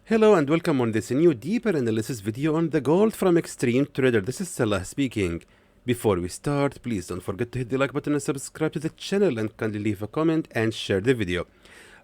Hello and welcome on this new deeper analysis video on the gold from Xtreme Trader. This is Salah speaking. Before we start, please don't forget to hit the like button and subscribe to the channel, and kindly leave a comment and share the video.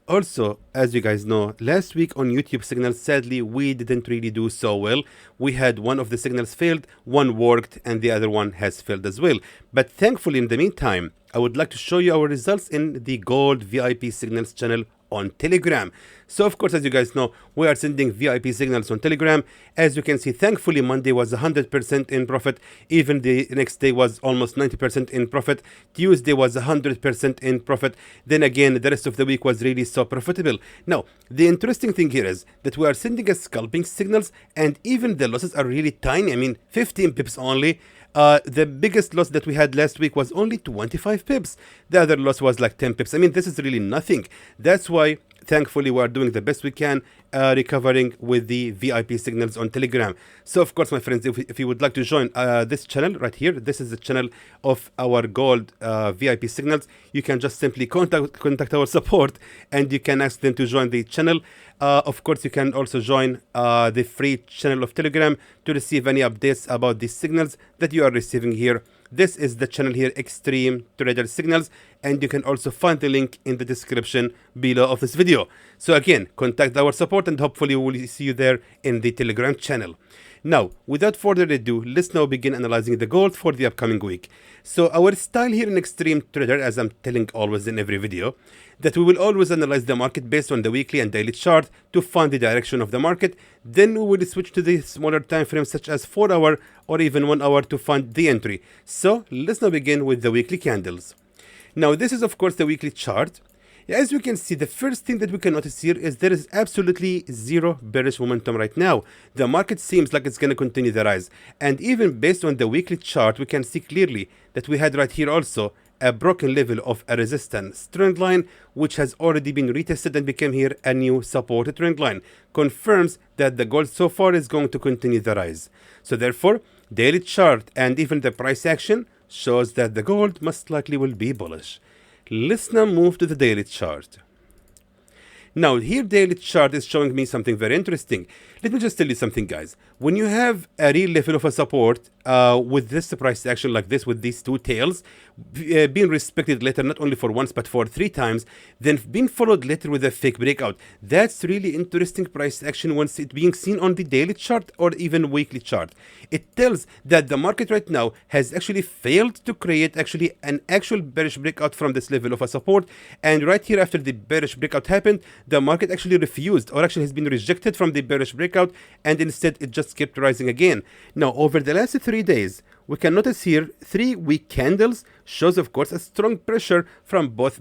Also, as you guys know, last week on YouTube signals, sadly, we didn't really do so well. We had one of the signals failed, one worked, and the other one has failed as well. But thankfully, in the meantime, I would like to show you our results in the Gold VIP Signals channel on Telegram. So of course, as you guys know, we are sending VIP signals on Telegram. As you can see, thankfully Monday was 100% in profit. Even the next day was almost 90% in profit. Tuesday was 100% in profit. Then again, the rest of the week was really so profitable. Now, the interesting thing here is that we are sending us scalping signals, and even the losses are really tiny. I mean, 15 pips only. The biggest loss that we had last week was only 25 pips. The other loss was like 10 pips. I mean, this is really nothing. That's why, thankfully, we are doing the best we can, recovering with the VIP signals on Telegram. So, of course, my friends, if you would like to join this channel right here, this is the channel of our gold VIP signals. You can just simply contact our support, and you can ask them to join the channel. Of course, you can also join the free channel of Telegram to receive any updates about the signals that you are receiving here. This is the channel here, Xtreme Trader Signals, and you can also find the link in the description below of this video. So again, contact our support, and hopefully we will see you there in the Telegram channel. Now, without further ado, let's now begin analyzing the gold for the upcoming week. So our style here in Xtreme Trader, as I'm telling always in every video, that we will always analyze the market based on the weekly and daily chart to find the direction of the market. Then we will switch to the smaller time frames such as 4 hour or even 1 hour to find the entry. So let's now begin with the weekly candles. Now this is of course the weekly chart. As you can see, the first thing that we can notice here is there is absolutely zero bearish momentum right now. The market seems like it's going to continue the rise. And even based on the weekly chart, we can see clearly that we had right here also a broken level of a resistance trend line, which has already been retested and became here a new support trend line. Confirms that the gold so far is going to continue the rise. So therefore, daily chart and even the price action shows that the gold most likely will be bullish. Let's now move to the daily chart. Now here daily chart is showing me something very interesting. Let me just tell you something, guys. When you have a real level of a support with this price action like this, with these two tails being respected later, not only for once but for 3 times, then being followed later with a fake breakout, that's really interesting price action once it being seen on the daily chart or even weekly chart. It tells that the market right now has actually failed to create actually an actual bearish breakout from this level of a support, and right here after the bearish breakout happened, the market actually refused, or actually has been rejected from the bearish breakout, and instead it just kept rising again. Now over the last 3 days, we can notice here 3 weak candles shows of course a strong pressure from both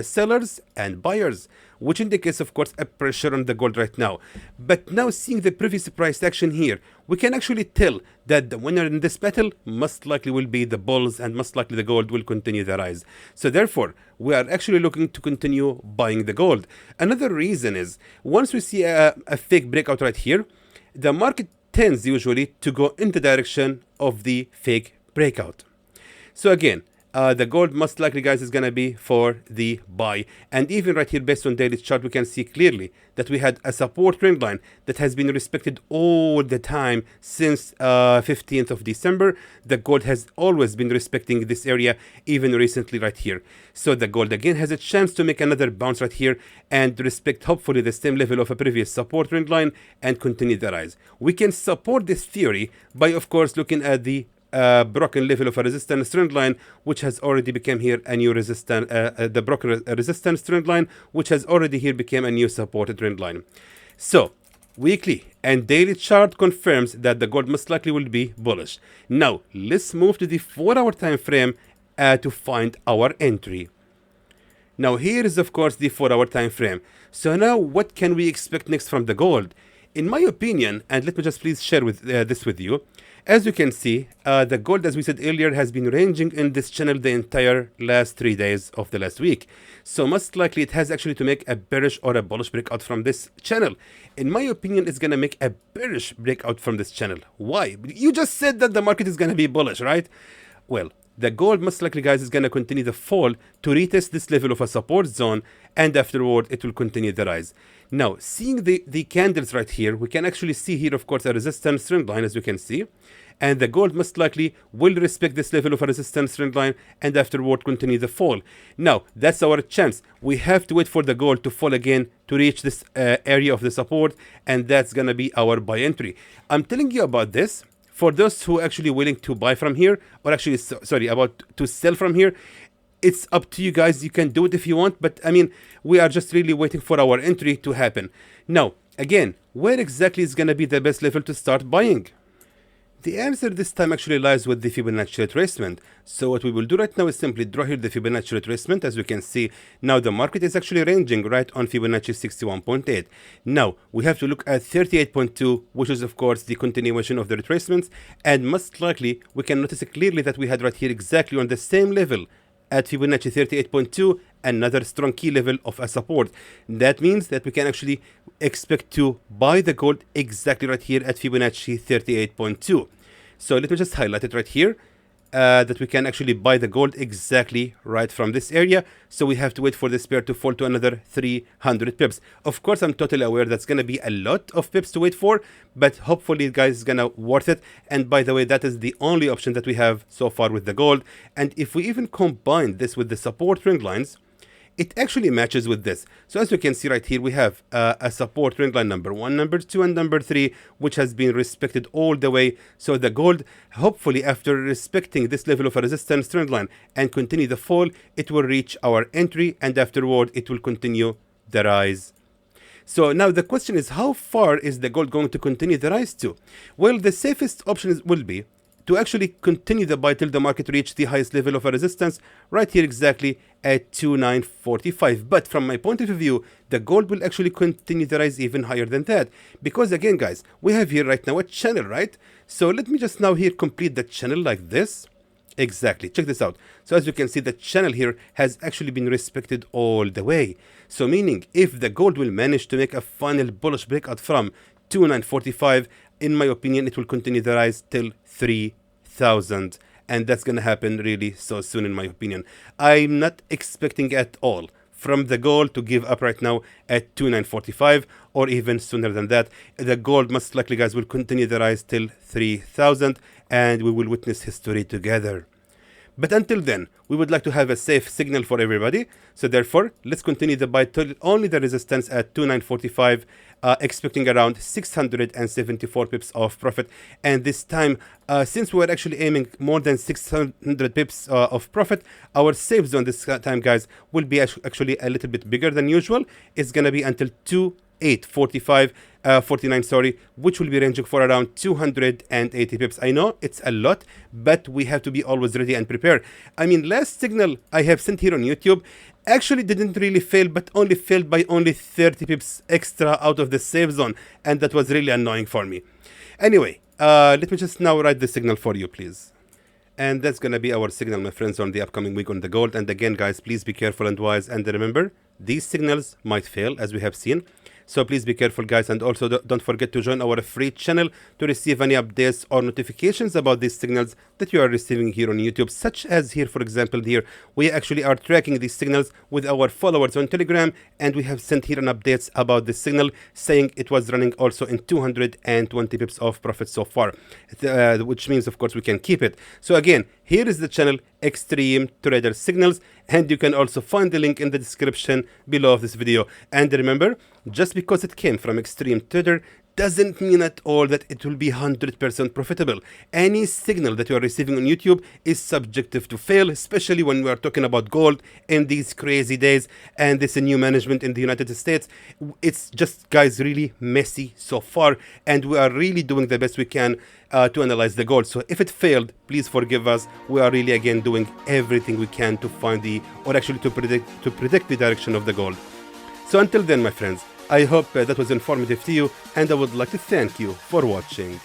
sellers and buyers, which indicates of course a pressure on the gold right now. But now seeing the previous price action here, we can actually tell that the winner in this battle most likely will be the bulls, and most likely the gold will continue the rise. So therefore, we are actually looking to continue buying the gold. Another reason is once we see a fake breakout right here, the market tends usually to go in the direction of the fake breakout. So again, the gold most likely, guys, is going to be for the buy. And even right here based on daily chart, we can see clearly that we had a support trend line that has been respected all the time since 15th of December. The gold has always been respecting this area, even recently right here. So the gold again has a chance to make another bounce right here and respect hopefully the same level of a previous support trend line and continue the rise. We can support this theory by of course looking at the broken level of a resistance trend line, which has already become here a new resistance, the broken resistance trend line, which has already here become a new supported trend line. So weekly and daily chart confirms that the gold most likely will be bullish. Now let's move to the 4-hour time frame to find our entry. Now here is of course the 4-hour time frame. So now what can we expect next from the gold? In my opinion, and let me just please share with this with you, as you can see, the gold, as we said earlier, has been ranging in this channel the entire last 3 days of the last week. So most likely it has actually to make a bearish or a bullish breakout from this channel. In my opinion, it's going to make a bearish breakout from this channel. Why? You just said that the market is going to be bullish, right? Well, the gold most likely, guys, is going to continue the fall to retest this level of a support zone and afterward it will continue the rise. Now, seeing the candles right here, we can actually see here, of course, a resistance trend line, as you can see. And the gold most likely will respect this level of a resistance trend line and afterward continue the fall. Now, that's our chance. We have to wait for the gold to fall again to reach this area of the support, and that's gonna be our buy entry. I'm telling you about this for those who are actually willing to buy from here, or actually, sorry, about to sell from here. It's up to you guys. You can do it if you want, but I mean, we are just really waiting for our entry to happen. Now, again, where exactly is gonna be the best level to start buying? The answer this time actually lies with the Fibonacci retracement. So what we will do right now is simply draw here the Fibonacci retracement. As you can see, now the market is actually ranging right on Fibonacci 61.8. Now, we have to look at 38.2, which is of course the continuation of the retracements. And most likely, we can notice clearly that we had right here exactly on the same level at Fibonacci 38.2, another strong key level of a support. That means that we can actually expect to buy the gold exactly right here at Fibonacci 38.2. So let me just highlight it right here, that we can actually buy the gold exactly right from this area. So we have to wait for this pair to fall to another 300 pips. Of course, I'm totally aware that's going to be a lot of pips to wait for, but hopefully guys is going to worth it. And by the way, that is the only option that we have so far with the gold. And if we even combine this with the support trend lines, it actually matches with this. So as you can see right here, we have a support trend line number 1, number 2, and number 3, which has been respected all the way. So the gold, hopefully after respecting this level of a resistance trend line and continue the fall, it will reach our entry, and afterward it will continue the rise. So now the question is, how far is the gold going to continue the rise to? Well, the safest option will be to actually continue the buy till the market reach the highest level of a resistance right here exactly at 2945. But from my point of view, the gold will actually continue the rise even higher than that, because again guys, we have here right now a channel, right? So let me just now here complete the channel like this. Exactly, check this out. So as you can see, the channel here has actually been respected all the way. So meaning, if the gold will manage to make a final bullish breakout from 2945, in my opinion, it will continue the rise till 3000, and that's gonna happen really so soon, in my opinion. I'm not expecting at all from the gold to give up right now at 2945, or even sooner than that. The gold most likely, guys, will continue the rise till 3000, and we will witness history together. But until then, we would like to have a safe signal for everybody. So therefore, let's continue the buy till only the resistance at 2945, expecting around 674 pips of profit. And this time, since we're actually aiming more than 600 pips of profit, our safe zone this time, guys, will be actually a little bit bigger than usual. It's going to be until 49, sorry, which will be ranging for around 280 pips. I know it's a lot, but we have to be always ready and prepared. I mean, last signal I have sent here on YouTube actually didn't really fail, but only failed by only 30 pips extra out of the safe zone, and that was really annoying for me. Anyway, let me just now write the signal for you, please. And that's gonna be our signal, my friends, on the upcoming week on the gold. And again, guys, please be careful and wise, and remember, these signals might fail, as we have seen. So please be careful, guys, and also don't forget to join our free channel to receive any updates or notifications about these signals that you are receiving here on YouTube, such as here, for example, here we actually are tracking these signals with our followers on Telegram, and we have sent here an updates about the signal saying it was running also in 220 pips of profit so far, which means, of course, we can keep it. So again, here is the channel Xtreme Trader Signals, and you can also find the link in the description below of this video. And remember, just because it came from Xtreme Trader doesn't mean at all that it will be 100% profitable. Any signal that you are receiving on YouTube is subjective to fail, especially when we are talking about gold in these crazy days and this new management in the United States. It's just, guys, really messy so far, and we are really doing the best we can to analyze the gold. So if it failed, please forgive us. We are really, again, doing everything we can to find to predict the direction of the gold. So until then, my friends, I hope that was informative to you, and I would like to thank you for watching.